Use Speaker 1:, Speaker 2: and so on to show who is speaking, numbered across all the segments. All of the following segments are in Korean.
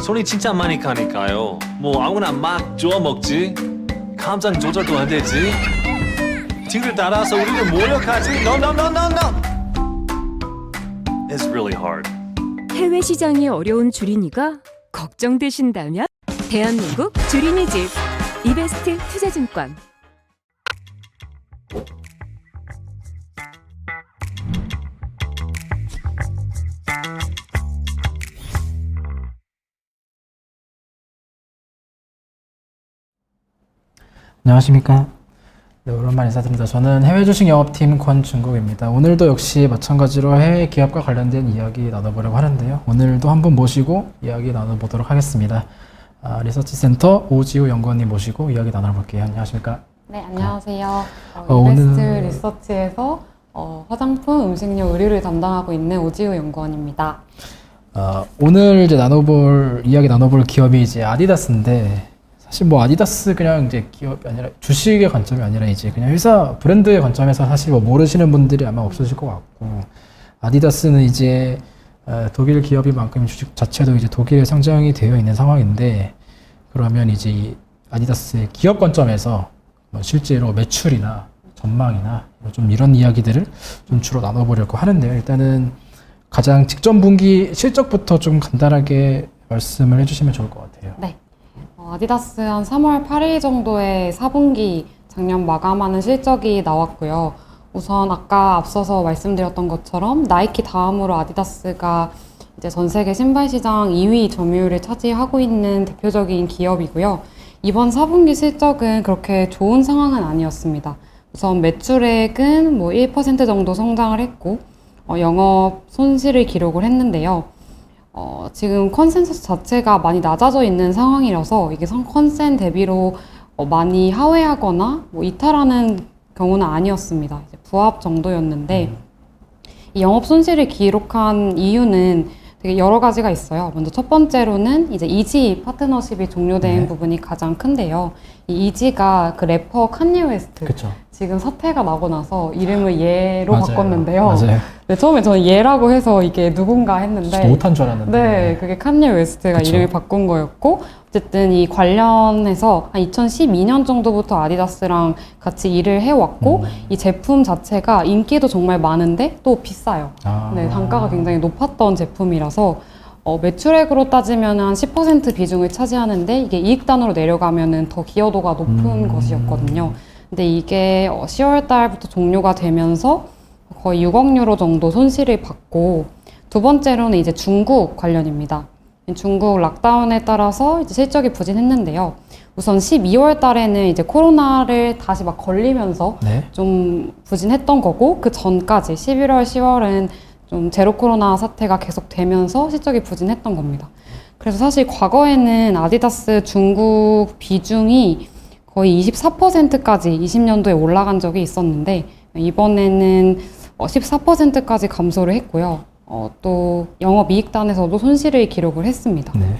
Speaker 1: 손이 진짜 많이 가니까요. 뭐 아무나 막 주워 먹지. 감정 조절도 안 되지. 뒤를 따라서 우리를 모욕하지. No, no, no, no, no. It's really hard.
Speaker 2: 해외 시장이 어려운 주린이가 걱정되신다면 대한민국 주린이 집 이베스트 투자증권.
Speaker 3: 안녕하십니까. 네, 오랜만에 인사드립니다. 저는 해외 주식 영업팀 권준국입니다. 오늘도 역시 마찬가지로 해외 기업과 관련된 이야기 나눠보려고 하는데요. 오늘도 한 분 모시고 이야기 나눠보도록 하겠습니다. 리서치센터 오지우 연구원님 모시고 이야기 나눠볼게요. 안녕하십니까.
Speaker 4: 네, 안녕하세요.
Speaker 3: 오늘-
Speaker 4: 이베스트 리서치에서 화장품, 음식료, 의류를 담당하고 있는 오지우 연구원입니다.
Speaker 3: 오늘 이제 이야기 나눠볼 기업이 이제 아디다스인데, 사실 뭐 아디다스 그냥 이제 기업이 아니라 주식의 관점이 아니라 이제 그냥 회사 브랜드의 관점에서 사실 뭐 모르시는 분들이 아마 없으실 것 같고, 아디다스는 이제 독일 기업인 만큼 주식 자체도 이제 독일에 상장이 되어 있는 상황인데, 그러면 이제 이 아디다스의 기업 관점에서 뭐 실제로 매출이나 전망이나 좀 이런 이야기들을 좀 주로 나눠보려고 하는데요. 일단은 가장 직전 분기 실적부터 좀 간단하게 말씀을 해주시면 좋을 것 같아요.
Speaker 4: 네. 아디다스 한 3월 8일 정도에 4분기 작년 마감하는 실적이 나왔고요. 우선 아까 앞서서 말씀드렸던 것처럼 나이키 다음으로 아디다스가 이제 전 세계 신발 시장 2위 점유율을 차지하고 있는 대표적인 기업이고요. 이번 4분기 실적은 그렇게 좋은 상황은 아니었습니다. 우선 매출액은 뭐 1% 정도 성장을 했고, 영업 손실을 기록을 했는데요. 지금 컨센서스 자체가 많이 낮아져 있는 상황이라서 이게 컨센 대비로 많이 하회하거나 뭐 이탈하는 경우는 아니었습니다. 이제 부합 정도였는데, 이 영업 손실을 기록한 이유는 되게 여러 가지가 있어요. 먼저 첫 번째로는 이제 이지 파트너십이 종료된
Speaker 3: 네.
Speaker 4: 부분이 가장 큰데요. 이 이지가 그 래퍼 칸예 웨스트
Speaker 3: 그렇죠.
Speaker 4: 지금 사태가 나고 나서 이름을 예로
Speaker 3: 맞아요.
Speaker 4: 바꿨는데요.
Speaker 3: 맞아요.
Speaker 4: 네, 처음에 저는 예라고 해서 이게 누군가
Speaker 3: 진짜
Speaker 4: 했는데,
Speaker 3: 못한 줄 알았는데.
Speaker 4: 네, 그게 칸예 웨스트가
Speaker 3: 그쵸.
Speaker 4: 이름을 바꾼 거였고, 어쨌든 이 관련해서 한 2012년 정도부터 아디다스랑 같이 일을 해왔고, 이 제품 자체가 인기도 정말 많은데 또 비싸요. 네, 단가가 굉장히 높았던 제품이라서 매출액으로 따지면 한 10% 비중을 차지하는데, 이게 이익단으로 내려가면은 더 기여도가 높은 것이었거든요. 근데 이게 10월 달부터 종료가 되면서 거의 6억 유로 정도 손실을 받고, 두 번째로는 이제 중국 관련입니다. 중국 락다운에 따라서 이제 실적이 부진했는데요. 우선 12월 달에는 이제 코로나를 다시 막 걸리면서
Speaker 3: 네.
Speaker 4: 좀 부진했던 거고, 그 전까지 11월, 10월은 좀 제로 코로나 사태가 계속되면서 실적이 부진했던 겁니다. 그래서 사실 과거에는 아디다스 중국 비중이 거의 24%까지 20년도에 올라간 적이 있었는데, 이번에는 14%까지 감소를 했고요. 또 영업이익단에서도 손실을 기록을 했습니다.
Speaker 3: 네.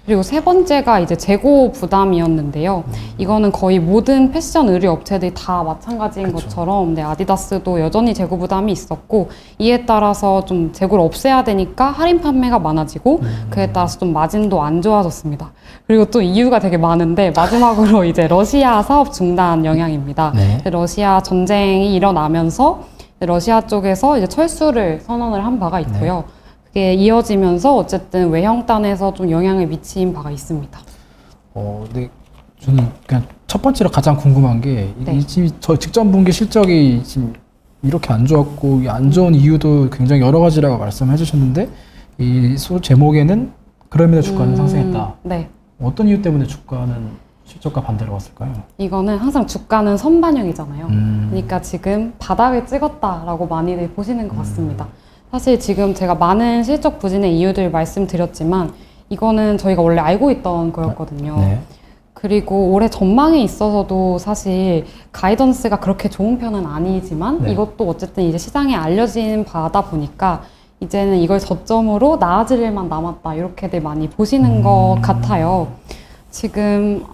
Speaker 4: 그리고 세 번째가 이제 재고 부담이었는데요. 이거는 거의 모든 패션 의류 업체들이 다 마찬가지인
Speaker 3: 그쵸.
Speaker 4: 것처럼, 네, 아디다스도 여전히 재고 부담이 있었고, 이에 따라서 좀 재고를 없애야 되니까 할인 판매가 많아지고, 그에 따라서 좀 마진도 안 좋아졌습니다. 그리고 또 이유가 되게 많은데, 마지막으로 이제 러시아 사업 중단 영향입니다.
Speaker 3: 네.
Speaker 4: 러시아 전쟁이 일어나면서 러시아 쪽에서 이제 철수를 선언을 한 바가 있고요. 그게 이어지면서 어쨌든 외형단에서 좀 영향을 미친 바가 있습니다.
Speaker 3: 근데 저는 그냥 첫 번째로 가장 궁금한 게,
Speaker 4: 네.
Speaker 3: 지금 저 직전 분기 실적이 지금 이렇게 안 좋았고, 이 안 좋은 이유도 굉장히 여러 가지라고 말씀해 주셨는데, 이 제목에는 그럼에도 주가는 상승했다.
Speaker 4: 네.
Speaker 3: 어떤 이유 때문에 주가는 실적과 반대로 왔을까요?
Speaker 4: 이거는 항상 주가는 선반영이잖아요. 그러니까 지금 바닥을 찍었다라고 많이들 보시는 것 같습니다. 사실 지금 제가 많은 실적 부진의 이유들 말씀드렸지만, 이거는 저희가 원래 알고 있던 거였거든요.
Speaker 3: 네.
Speaker 4: 그리고 올해 전망에 있어서도 사실 가이던스가 그렇게 좋은 편은 아니지만,
Speaker 3: 네.
Speaker 4: 이것도 어쨌든 이제 시장에 알려진 바다 보니까 이제는 이걸 저점으로 나아질 일만 남았다, 이렇게들 많이 보시는 것 같아요. 지금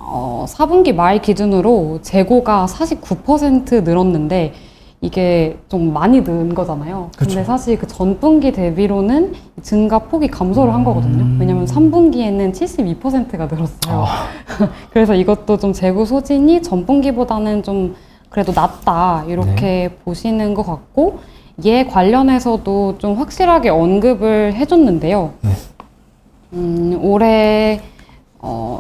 Speaker 4: 4분기 말 기준으로 재고가 49% 늘었는데, 이게 좀 많이 는 거잖아요. 근데
Speaker 3: 그쵸.
Speaker 4: 사실 그 전분기 대비로는 증가 폭이 감소를 한 거거든요. 왜냐면 3분기에는 72%가 늘었어요. 그래서 이것도 좀 재고 소진이 전분기보다는 좀 그래도 낮다 이렇게 보시는 것 같고, 얘 관련해서도 좀 확실하게 언급을 해줬는데요. 올해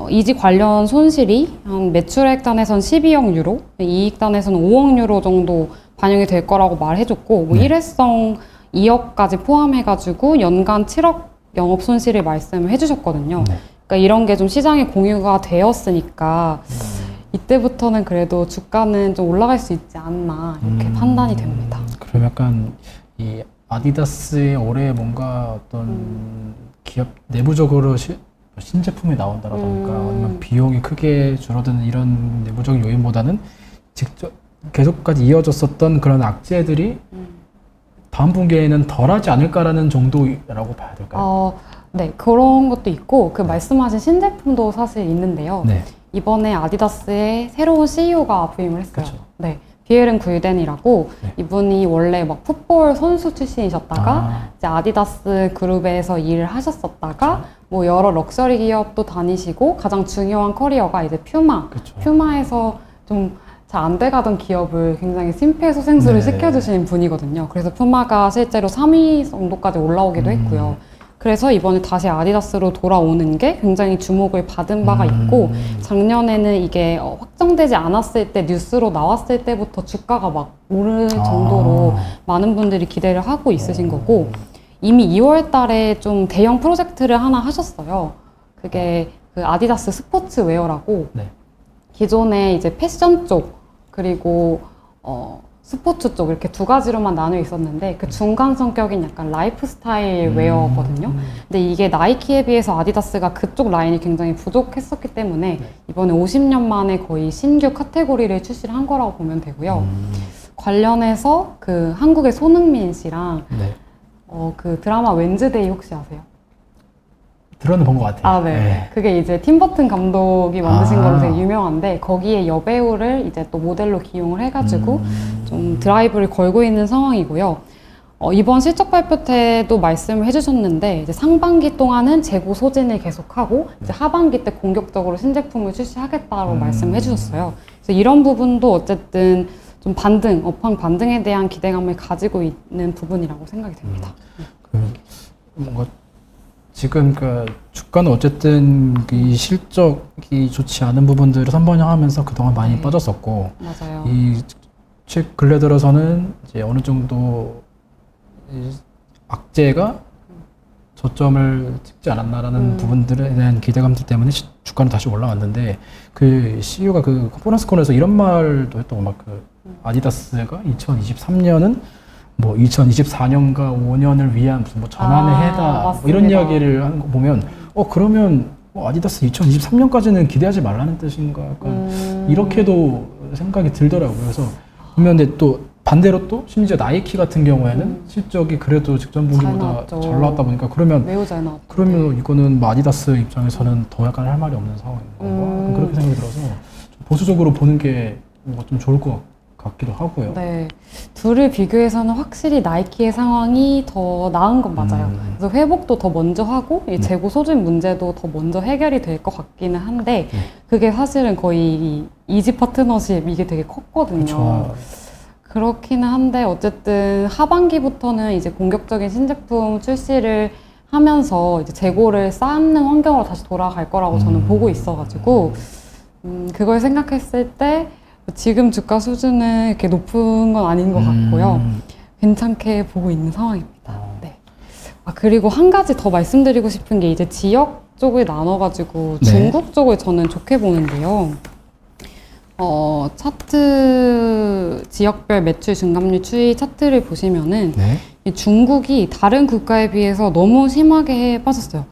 Speaker 4: 이지 관련 손실이 한 매출액 단에선 12억 유로, 이익 단에서는 5억 유로 정도 반영이 될 거라고 말해줬고, 뭐 일회성 2억까지 포함해가지고 연간 7억 영업 손실을 말씀을 해주셨거든요. 그러니까 이런 게 좀 시장에 공유가 되었으니까 이때부터는 그래도 주가는 좀 올라갈 수 있지 않나 이렇게 판단이 됩니다.
Speaker 3: 그럼 약간 이 아디다스의 올해 뭔가 어떤 기업 내부적으로 신제품이 나온다라던가 아니면 비용이 크게 줄어드는 이런 내부적인 요인보다는 직접 계속까지 이어졌었던 그런 악재들이 다음 분기에는 덜하지 않을까라는 정도라고 봐야 될까요?
Speaker 4: 네, 그런 것도 있고 그 말씀하신 신제품도 사실 있는데요.
Speaker 3: 네.
Speaker 4: 이번에 아디다스의 새로운 CEO가 부임을 했어요.
Speaker 3: 그쵸.
Speaker 4: 네, 비에른 굴덴이라고
Speaker 3: 네.
Speaker 4: 이분이 원래 막 풋볼 선수 출신이셨다가 이제 아디다스 그룹에서 일을 하셨었다가 뭐 여러 럭셔리 기업도 다니시고 가장 중요한 커리어가 이제 퓨마.
Speaker 3: 그쵸.
Speaker 4: 퓨마에서 좀 잘 안 돼가던 기업을 굉장히 심폐소생술을
Speaker 3: 네.
Speaker 4: 시켜주신 분이거든요. 그래서 퓨마가 실제로 3위 정도까지 올라오기도 했고요. 그래서 이번에 다시 아디다스로 돌아오는 게 굉장히 주목을 받은 바가 있고, 작년에는 이게 확정되지 않았을 때 뉴스로 나왔을 때부터 주가가 막 오를 정도로 많은 분들이 기대를 하고 있으신 거고, 이미 2월 달에 좀 대형 프로젝트를 하나 하셨어요. 그게 그 아디다스 스포츠웨어라고
Speaker 3: 네.
Speaker 4: 기존에 이제 패션 쪽 그리고 스포츠 쪽 이렇게 두 가지로만 나눠 있었는데 그 중간 성격인 약간 라이프스타일 웨어거든요. 근데 이게 나이키에 비해서 아디다스가 그쪽 라인이 굉장히 부족했었기 때문에 이번에 50년 만에 거의 신규 카테고리를 출시를 한 거라고 보면 되고요. 관련해서 그 한국의 손흥민 씨랑
Speaker 3: 네.
Speaker 4: 그 드라마 웬즈데이 혹시 아세요?
Speaker 3: 들어는 본 것 같아요.
Speaker 4: 네. 그게 이제 팀버튼 감독이 만드신
Speaker 3: 아.
Speaker 4: 걸로 되게 유명한데 거기에 여배우를 이제 또 모델로 기용을 해가지고 좀 드라이브를 걸고 있는 상황이고요. 이번 실적 발표 때도 말씀을 해주셨는데 이제 상반기 동안은 재고 소진을 계속하고 이제 하반기 때 공격적으로 신제품을 출시하겠다고 말씀을 해주셨어요. 그래서 이런 부분도 어쨌든 좀 업황 반등에 대한 기대감을 가지고 있는 부분이라고 생각이 됩니다.
Speaker 3: 뭔가 지금 그 주가는 어쨌든 이 실적이 좋지 않은 부분들을 선반영하면서 그동안 많이 빠졌었고,
Speaker 4: 맞아요.
Speaker 3: 이 근래 들어서는 이제 어느 정도 이 악재가 저점을 찍지 않았나라는 부분들에 대한 기대감들 때문에 주가는 다시 올라왔는데, 그 CEO가 그 컨퍼런스 콜에서 이런 말도 했던 막 그 아디다스가 2023년은 뭐 2024년과 5년을 위한 무슨 뭐 전환의 해다 뭐 이런
Speaker 4: 맞습니다.
Speaker 3: 이야기를 하는 거 보면 그러면 아디다스 2023년까지는 기대하지 말라는 뜻인가 약간 이렇게도 생각이 들더라고요. 그래서 보면 근데 또 반대로 또 심지어 나이키 같은 경우에는 실적이 그래도 직전 분기보다 잘 나왔다 보니까 그러면
Speaker 4: 매우 잘 나왔죠.
Speaker 3: 그러면 이거는 뭐 아디다스 입장에서는 더 약간 할 말이 없는 상황인 건가? 그렇게 생각이 들어서 좀 보수적으로 보는 게 뭔가 좀 좋을 것 같기도 하고요.
Speaker 4: 네, 둘을 비교해서는 확실히 나이키의 상황이 더 나은 건 맞아요. 그래서 회복도 더 먼저 하고 이 재고 소진 문제도 더 먼저 해결이 될 것 같기는 한데 그게 사실은 거의 이 이지 파트너십 이게 되게 컸거든요.
Speaker 3: 그쵸.
Speaker 4: 그렇기는 한데 어쨌든 하반기부터는 이제 공격적인 신제품 출시를 하면서 이제 재고를 쌓는 환경으로 다시 돌아갈 거라고 저는 보고 있어가지고 그걸 생각했을 때 지금 주가 수준은 이렇게 높은 건 아닌 것 같고요. 괜찮게 보고 있는 상황입니다. 네. 그리고 한 가지 더 말씀드리고 싶은 게 이제 지역 쪽을 나눠가지고
Speaker 3: 네.
Speaker 4: 중국 쪽을 저는 좋게 보는데요. 차트 지역별 매출 증감률 추이 차트를 보시면은
Speaker 3: 네.
Speaker 4: 이 중국이 다른 국가에 비해서 너무 심하게 빠졌어요.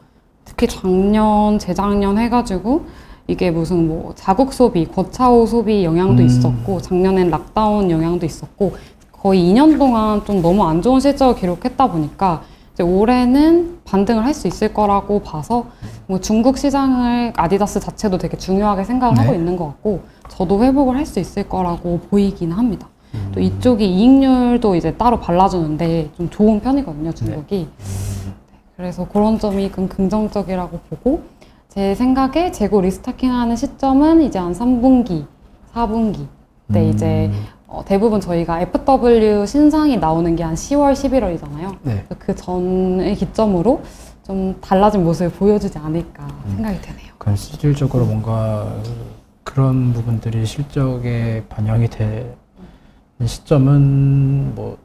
Speaker 4: 특히 작년, 재작년 해가지고 이게 무슨 뭐 자국 소비, 거차오 소비 영향도 있었고 작년엔 락다운 영향도 있었고 거의 2년 동안 좀 너무 안 좋은 실적을 기록했다 보니까 이제 올해는 반등을 할 수 있을 거라고 봐서 뭐 중국 시장을 아디다스 자체도 되게 중요하게 생각을 하고 있는 것 같고 저도 회복을 할 수 있을 거라고 보이긴 합니다. 또 이쪽이 이익률도 이제 따로 발라주는데 좀 좋은 편이거든요, 중국이. 네, 그래서 그런 점이 긍정적이라고 보고, 제 생각에 재고 리스타킹하는 시점은 이제 한 3분기, 4분기 때 이제 대부분 저희가 FW 신상이 나오는 게 한 10월, 11월이잖아요.
Speaker 3: 네.
Speaker 4: 그 전의 기점으로 좀 달라진 모습을 보여주지 않을까 생각이 되네요.
Speaker 3: 그럼 실질적으로 뭔가 그런 부분들이 실적에 반영이 되는 시점은 뭐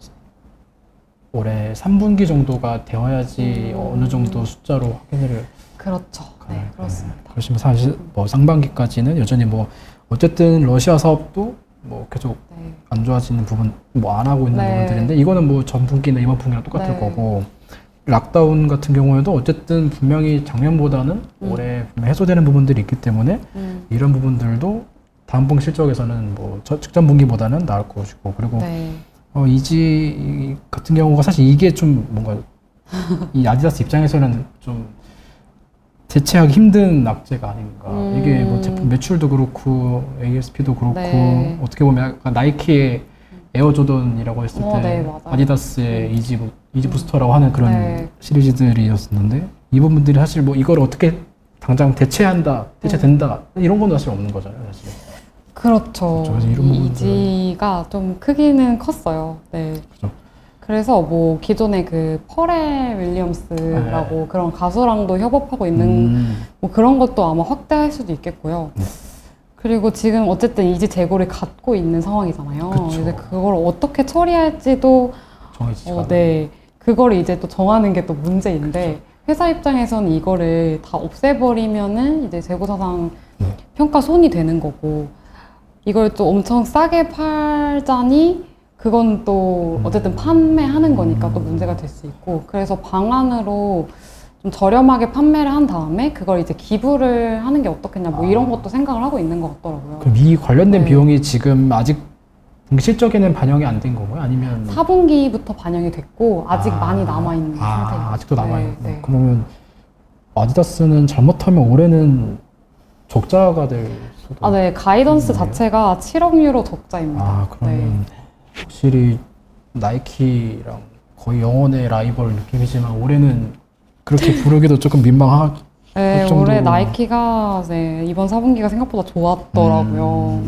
Speaker 3: 올해 3분기 정도가 되어야지 어느 정도 숫자로 확인을
Speaker 4: 그렇죠. 네, 그렇습니다.
Speaker 3: 그러시면 사실 뭐 상반기까지는 여전히 뭐 어쨌든 러시아 사업도 뭐 계속
Speaker 4: 네.
Speaker 3: 안 좋아지는 부분 뭐 안 하고 있는
Speaker 4: 네.
Speaker 3: 부분들인데 이거는 뭐 전 분기나 이번 분기랑 똑같을
Speaker 4: 네.
Speaker 3: 거고 락다운 같은 경우에도 어쨌든 분명히 작년보다는 올해 분명히 해소되는 부분들이 있기 때문에 이런 부분들도 다음 분기 실적에서는 뭐 직전 분기보다는 나을 것이고 그리고
Speaker 4: 네.
Speaker 3: 이지 같은 경우가 사실 이게 좀 뭔가 이 아디다스 입장에서는 좀 대체하기 힘든 악재가 아닌가. 이게 뭐 제품 매출도 그렇고 ASP도 그렇고
Speaker 4: 네.
Speaker 3: 어떻게 보면 약간 나이키의 에어조던이라고 했을 때
Speaker 4: 네, 맞아요.
Speaker 3: 아디다스의 이지 부스터라고 하는 그런
Speaker 4: 네.
Speaker 3: 시리즈들이었었는데 이 부분들이 사실 뭐 이걸 어떻게 당장 대체된다 이런 건 사실 없는 거잖아요, 사실.
Speaker 4: 그렇죠.
Speaker 3: 그래서 이런
Speaker 4: 이
Speaker 3: 부분들은-
Speaker 4: 이지가 좀 크기는 컸어요. 네.
Speaker 3: 그죠.
Speaker 4: 그래서 뭐 기존에 그 퍼렐 윌리엄스라고
Speaker 3: 네.
Speaker 4: 그런 가수랑도 협업하고 있는 뭐 그런 것도 아마 확대할 수도 있겠고요.
Speaker 3: 네.
Speaker 4: 그리고 지금 어쨌든 이지 재고를 갖고 있는 상황이잖아요.
Speaker 3: 그쵸.
Speaker 4: 이제 그걸 어떻게 처리할지도
Speaker 3: 정해지지가
Speaker 4: 네. 그걸 이제 또 정하는 게 또 문제인데 회사 입장에서는 이거를 다 없애버리면은 이제 재고사상
Speaker 3: 네.
Speaker 4: 평가 손이 되는 거고 이걸 또 엄청 싸게 팔자니 그건 또 어쨌든 판매하는 거니까 또 문제가 될 수 있고 그래서 방안으로 좀 저렴하게 판매를 한 다음에 그걸 이제 기부를 하는 게 어떻겠냐 뭐 이런 것도 생각을 하고 있는 것 같더라고요.
Speaker 3: 그럼 이 관련된
Speaker 4: 네.
Speaker 3: 비용이 지금 아직 분기 실적에는 반영이 안 된 거고요? 아니면
Speaker 4: 4분기부터 반영이 됐고 아직 많이 남아있는 상태예요.
Speaker 3: 아직도 남아있고
Speaker 4: 네, 네.
Speaker 3: 그러면 아디다스는 잘못하면 올해는 적자가 될 수도
Speaker 4: 아, 네. 가이던스
Speaker 3: 있네요.
Speaker 4: 자체가 7억 유로 적자입니다.
Speaker 3: 아 그러면 확실히 나이키랑 거의 영원의 라이벌 느낌이지만 올해는 그렇게 부르기도 조금 민망할
Speaker 4: 네,
Speaker 3: 정도로-
Speaker 4: 올해 나이키가 네, 이번 4분기가 생각보다 좋았더라고요.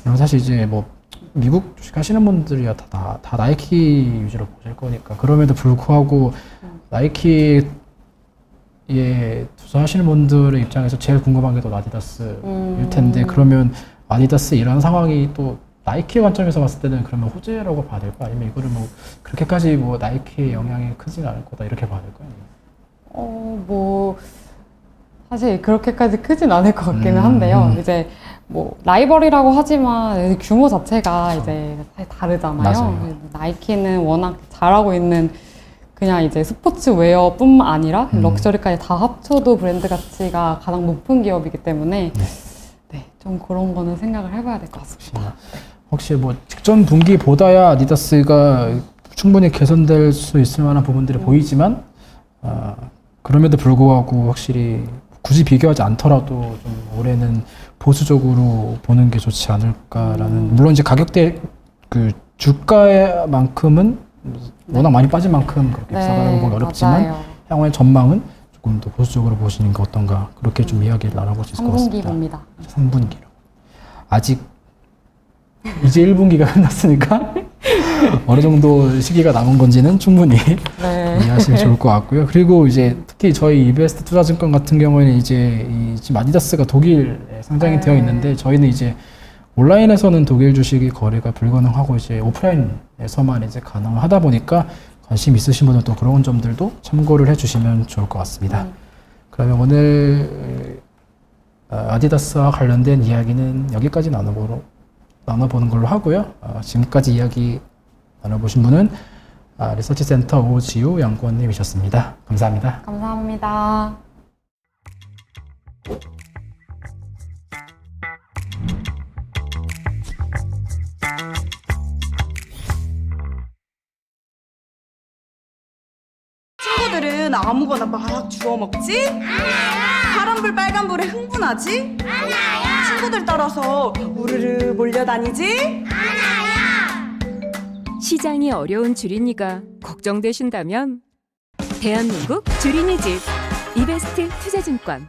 Speaker 3: 그럼 사실 이제 뭐 미국 주식 하시는 분들이야 다 나이키 위주로 보실 거니까 그럼에도 불구하고 나이키에 투자하시는 분들의 입장에서 제일 궁금한 게 또 아디다스일 텐데 그러면 아디다스 이런 상황이 또 나이키 관점에서 봤을 때는 그러면 호재라고 봐야 될까? 아니면 이거를 뭐 그렇게까지 뭐 나이키의 영향이 크진 않을 거다 이렇게 봐야 될까요?
Speaker 4: 뭐 사실 그렇게까지 크진 않을 것 같기는 한데요. 이제 뭐 라이벌이라고 하지만 규모 자체가 이제 사실 다르잖아요.
Speaker 3: 맞아요.
Speaker 4: 나이키는 워낙 잘하고 있는 그냥 이제 스포츠웨어뿐만 아니라 럭셔리까지 다 합쳐도 브랜드 가치가 가장 높은 기업이기 때문에 네, 좀 그런 거는 생각을 해봐야 될 것 같습니다.
Speaker 3: 혹시 뭐 직전 분기보다야 아디다스가 충분히 개선될 수 있을 만한 부분들이 보이지만 그럼에도 불구하고 확실히 굳이 비교하지 않더라도 좀 올해는 보수적으로 보는 게 좋지 않을까라는 물론 이제 가격대 그 주가만큼은 워낙 많이 빠진 만큼 그렇게 비싸다고 보기 어렵지만
Speaker 4: 맞아요.
Speaker 3: 향후의 전망은 조금 더 보수적으로 보시는 게 어떤가 그렇게 좀 이야기를 나눠볼 수 있을 것
Speaker 4: 3분기
Speaker 3: 같습니다.
Speaker 4: 봅니다.
Speaker 3: 3분기로 아직 이제 1분기가 끝났으니까 어느 정도 시기가 남은 건지는 충분히
Speaker 4: 네.
Speaker 3: 이해하시면 좋을 것 같고요. 그리고 이제 특히 저희 이베스트 투자증권 같은 경우에는 이제 지금 아디다스가 독일에 상장이
Speaker 4: 네.
Speaker 3: 되어 있는데 저희는 이제 온라인에서는 독일 주식이 거래가 불가능하고 이제 오프라인에서만 이제 가능하다 보니까 관심 있으신 분은 또 그런 점들도 참고를 해주시면 좋을 것 같습니다. 그러면 오늘 아디다스와 관련된 이야기는 여기까지 나눠보는 걸로 하고요. 지금까지 이야기 나눠보신 분은 리서치센터 오지우 연구원님이셨습니다. 감사합니다.
Speaker 4: 감사합니다.
Speaker 5: 친구들은 아무거나 막 주워 먹지? 파란불 빨간불에 흥분하지? 친구들 따라서 우르르 몰려다니지?
Speaker 2: 시장이 어려운 주린이가 걱정되신다면 대한민국 주린이 집 이베스트 투자증권